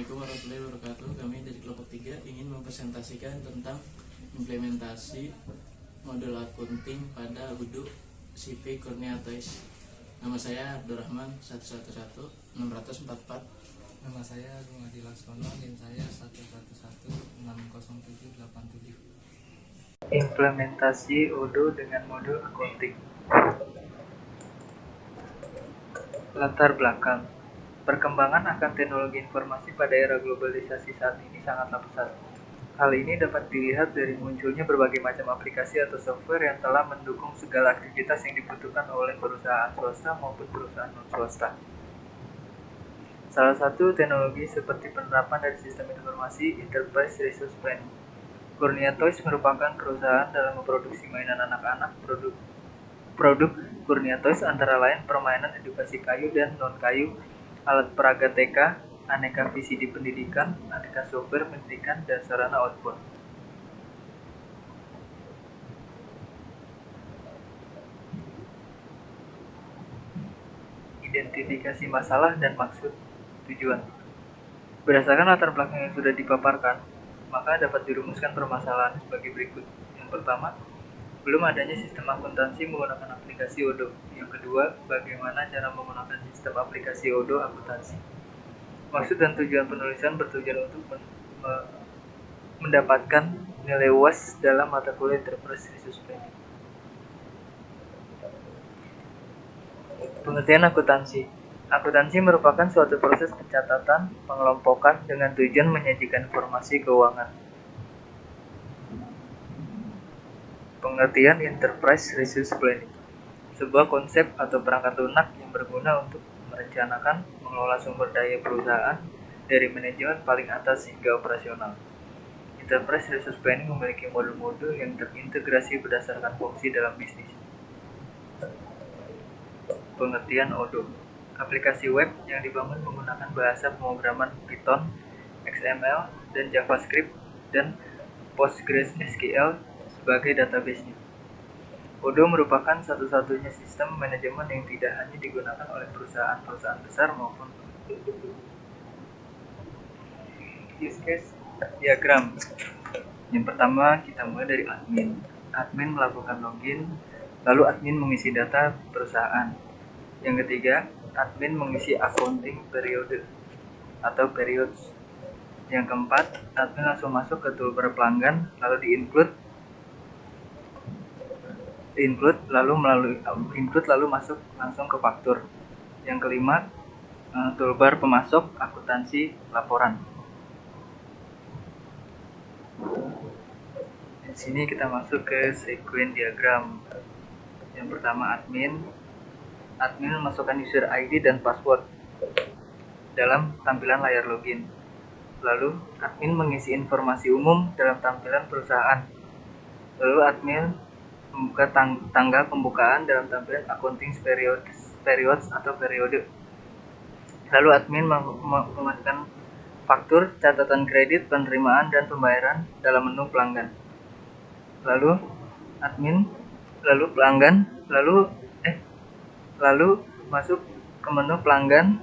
Assalamualaikum warahmatullahi wabarakatuh. Kami dari kelompok 3 ingin mempresentasikan tentang implementasi modul akunting pada Udo CP Kurnia Toys. Nama saya Abdurrahman 111644. Nama saya Agung Adi Laksono, NIM saya 11160787. Implementasi Udo dengan modul akunting. Latar belakang. Perkembangan akan teknologi informasi pada era globalisasi saat ini sangatlah pesat. Hal ini dapat dilihat dari munculnya berbagai macam aplikasi atau software yang telah mendukung segala aktivitas yang dibutuhkan oleh perusahaan swasta maupun perusahaan non-swasta. Salah satu teknologi seperti penerapan dari sistem informasi Enterprise Resource Planning. Kurnia Toys merupakan perusahaan dalam memproduksi mainan anak-anak. Produk Kurnia Toys antara lain permainan edukasi kayu dan non-kayu, alat peraga TK, aneka VCD pendidikan, aneka software pendidikan, dan sarana outbound. Identifikasi masalah dan maksud tujuan. Berdasarkan latar belakang yang sudah dipaparkan, maka dapat dirumuskan permasalahan sebagai berikut. Yang pertama, belum adanya sistem akuntansi menggunakan aplikasi Odoo. Yang kedua, bagaimana cara menggunakan sistem aplikasi Odoo akuntansi. Maksud dan tujuan penulisan bertujuan untuk mendapatkan nilai UAS dalam mata kuliah Enterprise Resource Planning. Pengertian akuntansi. Akuntansi merupakan suatu proses pencatatan, pengelompokan dengan tujuan menyajikan informasi keuangan. Pengertian Enterprise Resource Planning. Sebuah konsep atau perangkat lunak yang berguna untuk merencanakan, mengelola sumber daya perusahaan dari manajemen paling atas hingga operasional. Enterprise Resource Planning memiliki modul-modul yang terintegrasi berdasarkan fungsi dalam bisnis. Pengertian Odoo. Aplikasi web yang dibangun menggunakan bahasa pemrograman Python, XML, dan JavaScript, dan PostgreSQL sebagai database-nya. Odoo merupakan satu-satunya sistem manajemen yang tidak hanya digunakan oleh perusahaan-perusahaan besar maupun use case diagram. Yang pertama, kita mulai dari admin. Admin melakukan login, lalu admin mengisi data perusahaan. Yang ketiga, admin mengisi accounting periode atau periods. Yang keempat, admin langsung masuk ke toolbar pelanggan, lalu di-include lalu masuk langsung ke faktur. Yang kelima, toolbar pemasok akuntansi laporan. Di sini kita masuk ke sequence diagram. Yang pertama admin memasukkan user ID dan password dalam tampilan layar login. Lalu admin mengisi informasi umum dalam tampilan perusahaan. Lalu admin membuka tanggal pembukaan dalam tampilan accounting periods atau periode. Lalu admin memasukkan faktur, catatan kredit, penerimaan, dan pembayaran dalam menu pelanggan. Lalu masuk ke menu pelanggan,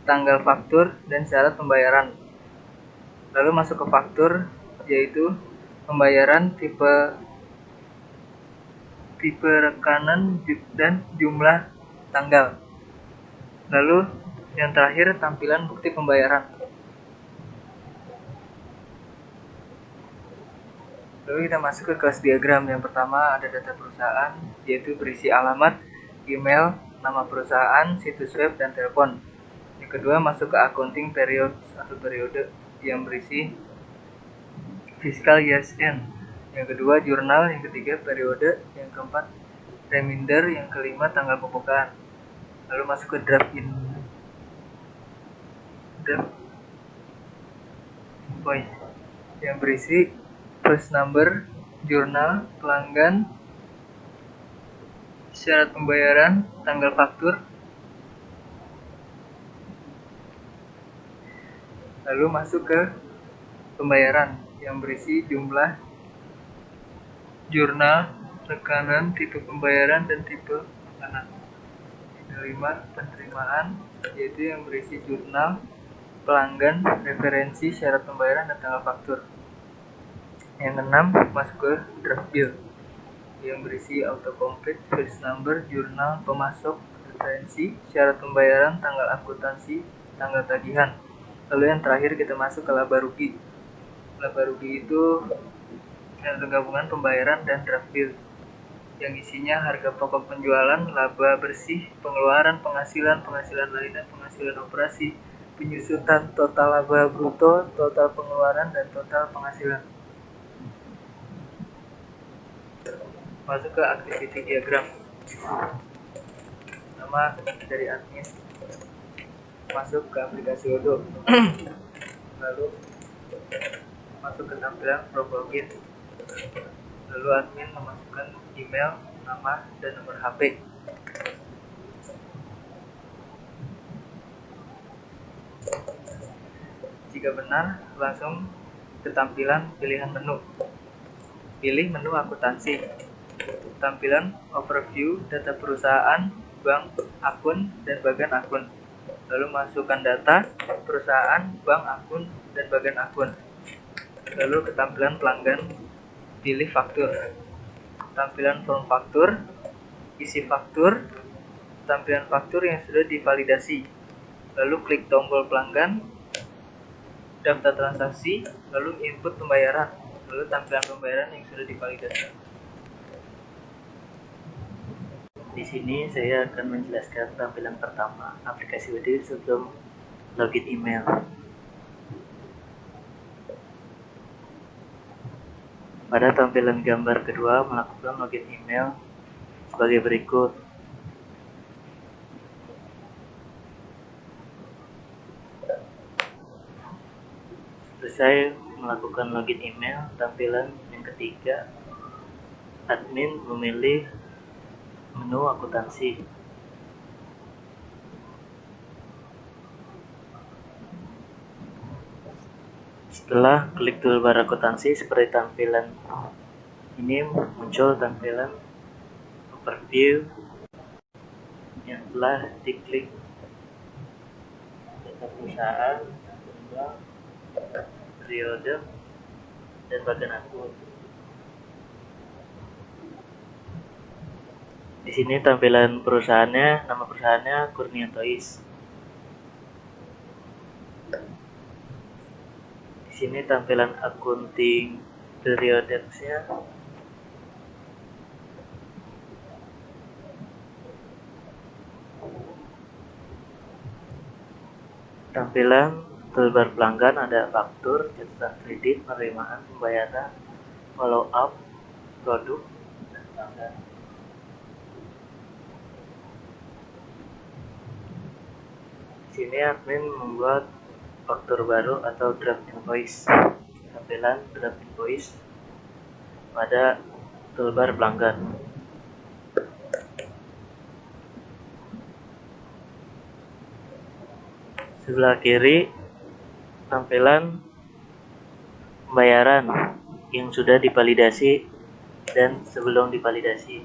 tanggal faktur, dan syarat pembayaran. Lalu masuk ke faktur, yaitu pembayaran, tipe rekanan, dan jumlah tanggal. Lalu yang terakhir, tampilan bukti pembayaran. Lalu kita masuk ke kelas diagram. Yang pertama ada data perusahaan, yaitu berisi alamat, email, nama perusahaan, situs web, dan telepon. Yang kedua masuk ke accounting periods atau periode yang berisi fiscal years end. Yang kedua jurnal, yang ketiga periode, yang keempat reminder, yang kelima tanggal pembukaan. Lalu masuk ke draft invoice yang berisi first number, jurnal, pelanggan, syarat pembayaran, tanggal faktur. Lalu masuk ke pembayaran yang berisi jumlah, jurnal, rekanan, tipe pembayaran, dan tipe makanan. Yang kelima penerimaan, yaitu yang berisi jurnal, pelanggan, referensi, syarat pembayaran, dan tanggal faktur. Yang keenam, masuk ke draft bill yang berisi autocomplete, first number, jurnal, pemasok, referensi, syarat pembayaran, tanggal akuntansi, tanggal tagihan. Lalu yang terakhir kita masuk ke laba rugi. Laba rugi itu gabungan pembayaran dan draft bill yang isinya harga pokok penjualan, laba bersih, pengeluaran, penghasilan lainnya, penghasilan operasi, penyusutan, total laba bruto, total pengeluaran, dan total penghasilan. Masuk ke activity diagram. Nama dari admin, masuk ke aplikasi Odoo. Lalu masuk ke tampilan from login. Lalu admin memasukkan email, nama, dan nomor HP. Jika benar, langsung ke tampilan pilihan menu. Pilih menu akuntansi. Tampilan overview, data perusahaan, bank, akun, dan bagian akun. Lalu masukkan data perusahaan, bank, akun, dan bagian akun. Lalu ke tampilan pelanggan, pilih faktur. Tampilan form faktur, isi faktur, tampilan faktur yang sudah divalidasi. Lalu klik tombol pelanggan, daftar transaksi, lalu input pembayaran, lalu tampilan pembayaran yang sudah divalidasi. Di sini saya akan menjelaskan tampilan pertama aplikasi Odoo sebelum login email. Pada tampilan gambar kedua, melakukan login email sebagai berikut. Selesai melakukan login email, tampilan yang ketiga, admin memilih menu akuntansi. Setelah klik toolbar akuntansi seperti tampilan ini, muncul tampilan overview yang telah diklik data perusahaan, bank, periode, dan bagian akun. Di sini tampilan perusahaannya, nama perusahaannya Kurnia Toys. Di sini tampilan accounting periodesnya. Tampilan toolbar pelanggan ada faktur, catatan kredit, penerimaan, pembayaran, follow up, produk, dan pelanggan. Di sini admin membuat faktur baru atau draft invoice. Tampilan draft invoice pada toolbar pelanggan. Sebelah kiri tampilan pembayaran yang sudah divalidasi dan sebelum divalidasi.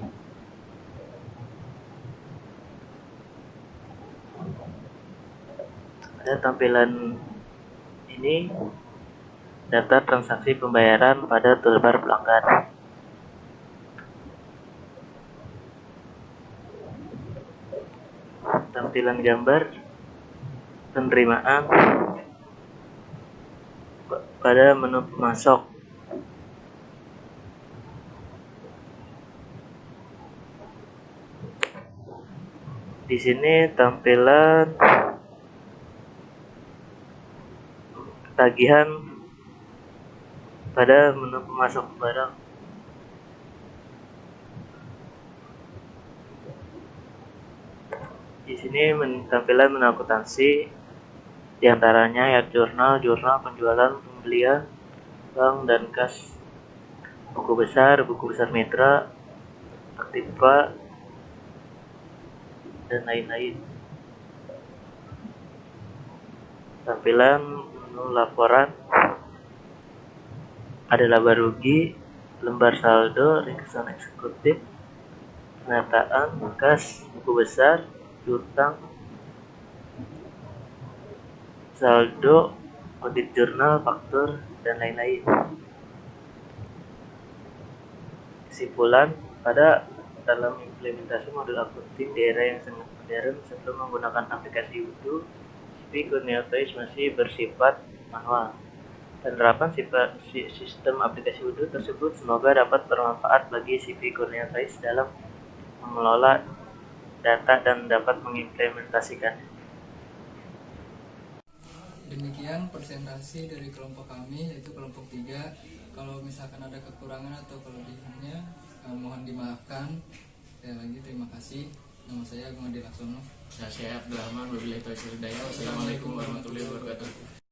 Pada tampilan ini data transaksi pembayaran pada toolbar pelanggan. Tampilan gambar penerimaan pada menu pemasok. Di sini tampilan tagihan pada menu pemasok barang. Di sini tampilan menu akuntansi, diantaranya ya jurnal penjualan, pembelian, bank dan kas, buku besar mitra, aktiva, dan lain-lain. Tampilan menu laporan ada laba rugi, lembar saldo, ringkasan eksekutif, pernyataan, kas, buku besar, piutang, saldo, audit jurnal, faktur, dan lain-lain. Kesimpulan, dalam implementasi modul akunting di era yang sangat modern sebelum menggunakan aplikasi Odoo, CP Corneatois masih bersifat manual. Penerapan sistem aplikasi Odoo tersebut semoga dapat bermanfaat bagi CP Corneatois dalam mengelola data dan dapat mengimplementasikannya. Demikian presentasi dari kelompok kami, yaitu kelompok 3. Kalau misalkan ada kekurangan atau kelebihannya, mohon dimaafkan. Sekali lagi terima kasih. Nama saya Agung Adi Laksono. Saya Abdurrahman, wabillahi taufiq wal hidayah. Wassalamualaikum warahmatullahi wabarakatuh.